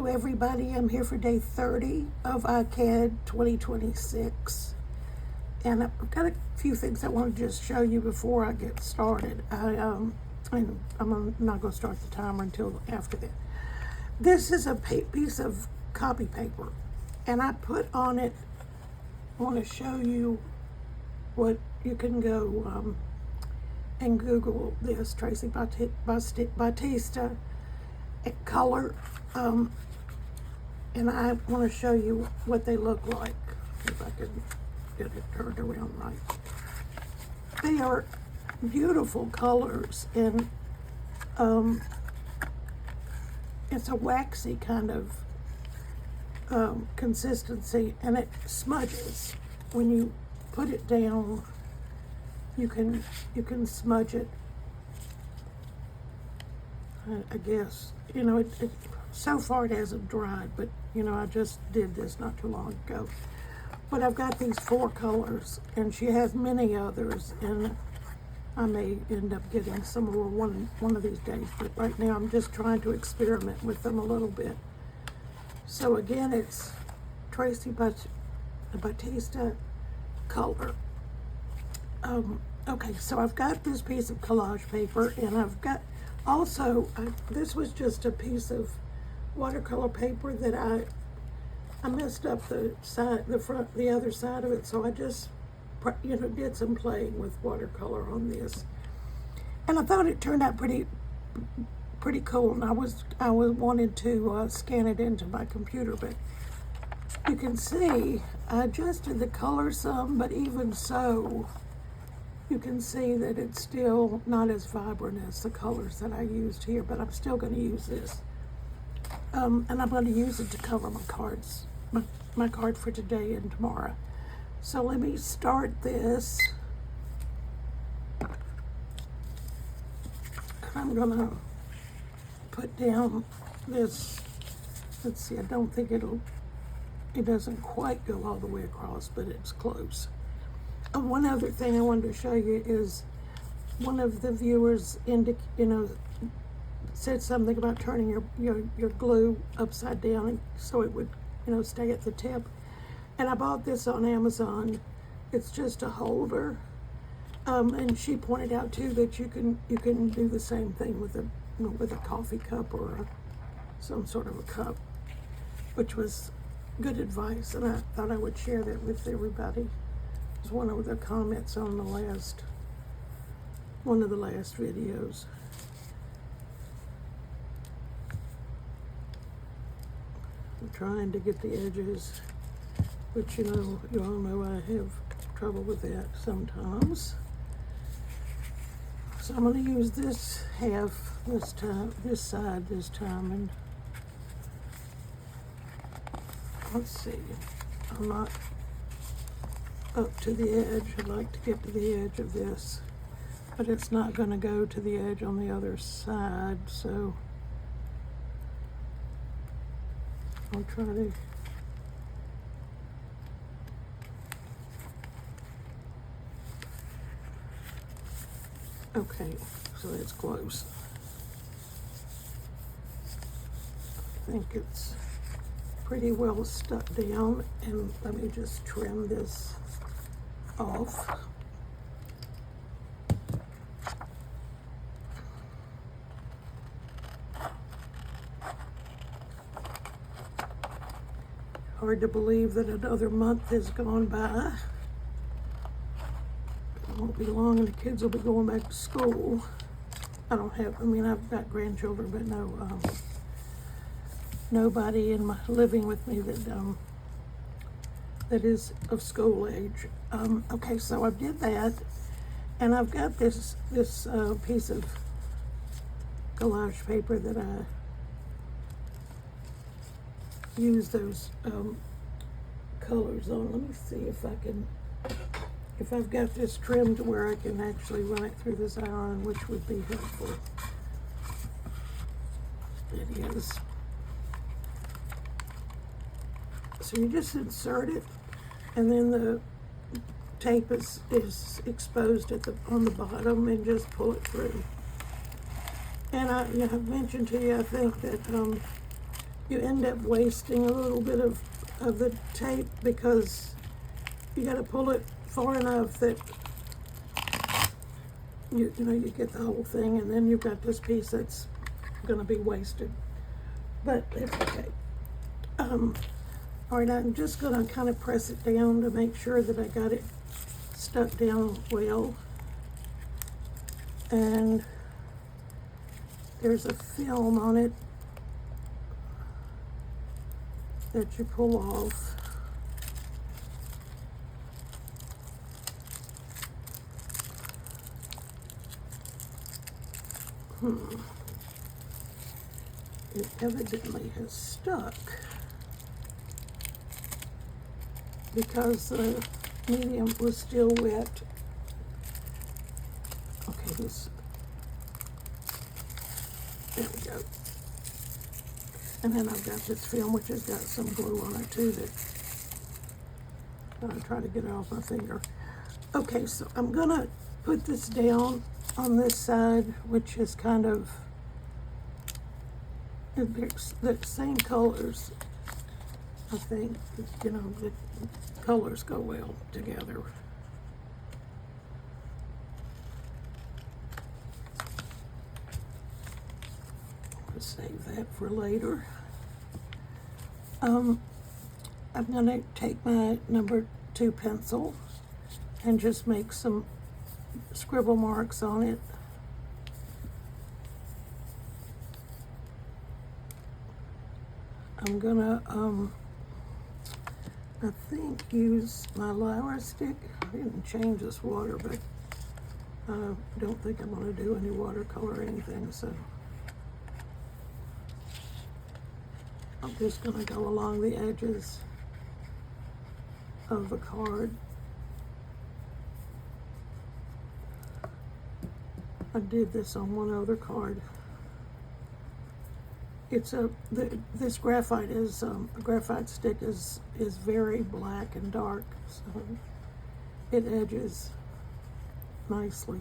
Hello everybody, I'm here for day 30 of ICAD 2026, and I've got a few things I want to just show you before I get started. And I'm not going to start the timer until after that. This is a piece of copy paper, and I put on it, I want to show you what you can go and Google this, Tracy Batista color, and I want to show you what they look like, if I can get it turned around right. They are beautiful colors, and it's a waxy kind of consistency, and it smudges. When you put it down, you can smudge it. I guess, you know, so far it hasn't dried, but, you know, I just did this not too long ago. But I've got these 4 colors, and she has many others, and I may end up getting some more one of these days, but right now I'm just trying to experiment with them a little bit. So again, it's Tracy Batista color. Okay, so I've got this piece of collage paper, and I've got also, this was just a piece of watercolor paper that I messed up the other side of it, so I just, you know, did some playing with watercolor on this, and I thought it turned out pretty cool. And I wanted to scan it into my computer, but you can see I adjusted the color some, but even so, you can see that it's still not as vibrant as the colors that I used here, but I'm still going to use this. And I'm going to use it to cover my cards, my card for today and tomorrow. So let me start this. I'm going to put down this, let's see, I don't think it doesn't quite go all the way across, but it's close. One other thing I wanted to show you is one of the viewers said something about turning your glue upside down so it would, you know, stay at the tip. And I bought this on Amazon. It's just a holder, and she pointed out too that you can do the same thing with a coffee cup or some sort of a cup, which was good advice, and I thought I would share that with everybody. One of the comments on one of the last videos. I'm trying to get the edges, but you all know I have trouble with that sometimes. So I'm going to use this half this side this time, and let's see, I'm not up to the edge. I'd like to get to the edge of this, but it's not going to go to the edge on the other side, so I'll try to okay, so that's close. I think it's pretty well stuck down, and let me just trim this off. Hard to believe that another month has gone by. It won't be long and the kids will be going back to school. I've got grandchildren, but nobody living with me that is of school age. Okay, so I did that, and I've got this piece of collage paper that I use those colors on. Let me see if I've got this trimmed where I can actually run it through this iron, which would be helpful. It is. So you just insert it, and then the tape is exposed on the bottom, and just pull it through. And I have mentioned to you, I think, that you end up wasting a little bit of the tape because you got to pull it far enough that you know you get the whole thing, and then you've got this piece that's going to be wasted. But it's okay. All right, I'm just going to kind of press it down to make sure that I got it stuck down well. And there's a film on it that you pull off. It evidently has stuck because the medium was still wet. Okay, there we go. And then I've got this film which has got some glue on it too that I'll try to get it off my finger. Okay, so I'm gonna put this down on this side, which is kind of the same colors. I think, you know, the colors go well together. I'll save that for later. I'm gonna take my number 2 pencil and just make some scribble marks on it. I'm gonna, I think use my liner stick. I didn't change this water, but I don't think I'm gonna do any watercolor or anything, so I'm just gonna go along the edges of the card. I did this on one other card. It's this graphite is graphite stick is very black and dark, so it edges nicely.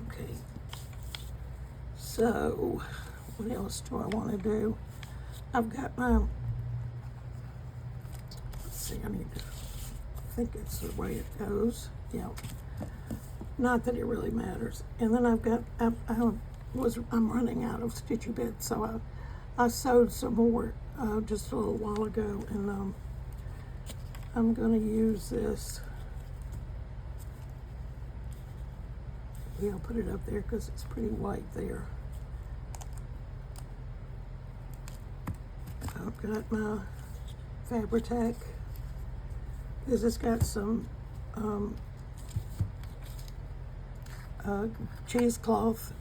Okay, so what else do I want to do? I've got my, let's see, I think it's the way it goes. Yeah, not that it really matters. And then I've got, I'm running out of stitchy bits, so I sewed some more just a little while ago, and I'm gonna use this. Yeah, I'll put it up there because it's pretty white there. I've got my Fabri-Tac. This has got some cheesecloth.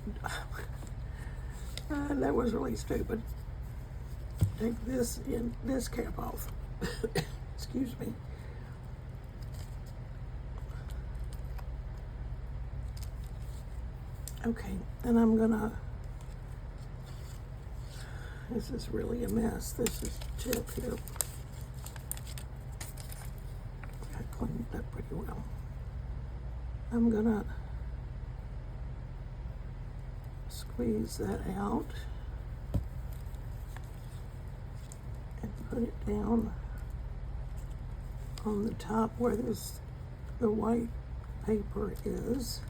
That was really stupid. Take this cap off. Excuse me. Okay, and I'm gonna, this is really a mess. This is tip here. I cleaned it up pretty well. I'm gonna squeeze that out and put it down on the top where the white paper is.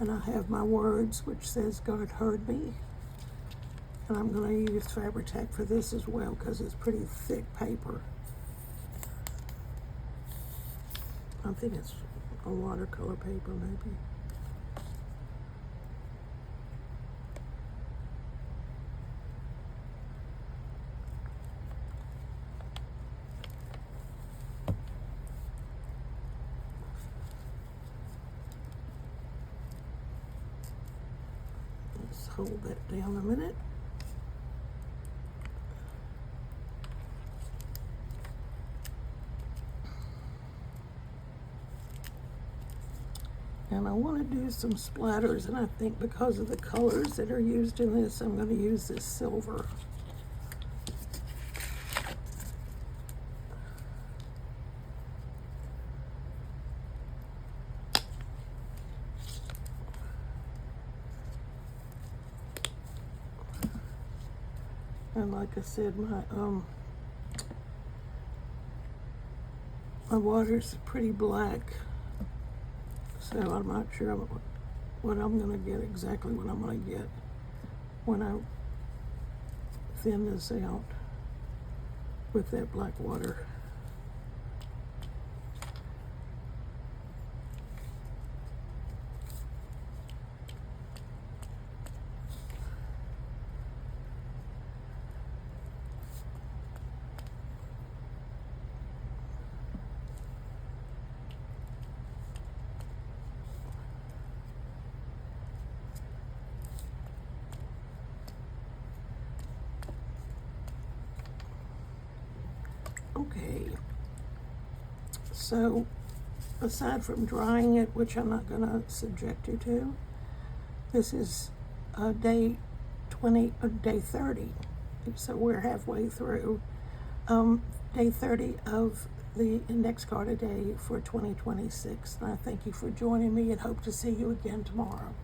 And I have my words, which says God heard me. And I'm going to use Fabri-Tac for this as well because it's pretty thick paper. I think it's a watercolor paper maybe. Hold that down a minute. And I want to do some splatters, and I think because of the colors that are used in this, I'm going to use this silver. And like I said, my water's pretty black, so I'm not sure what I'm gonna get, exactly what I'm gonna get when I thin this out with that black water. Okay, so aside from drying it, which I'm not going to subject you to, this is day 20, day 30. So we're halfway through day 30 of the index card a day for 2026. And I thank you for joining me and hope to see you again tomorrow.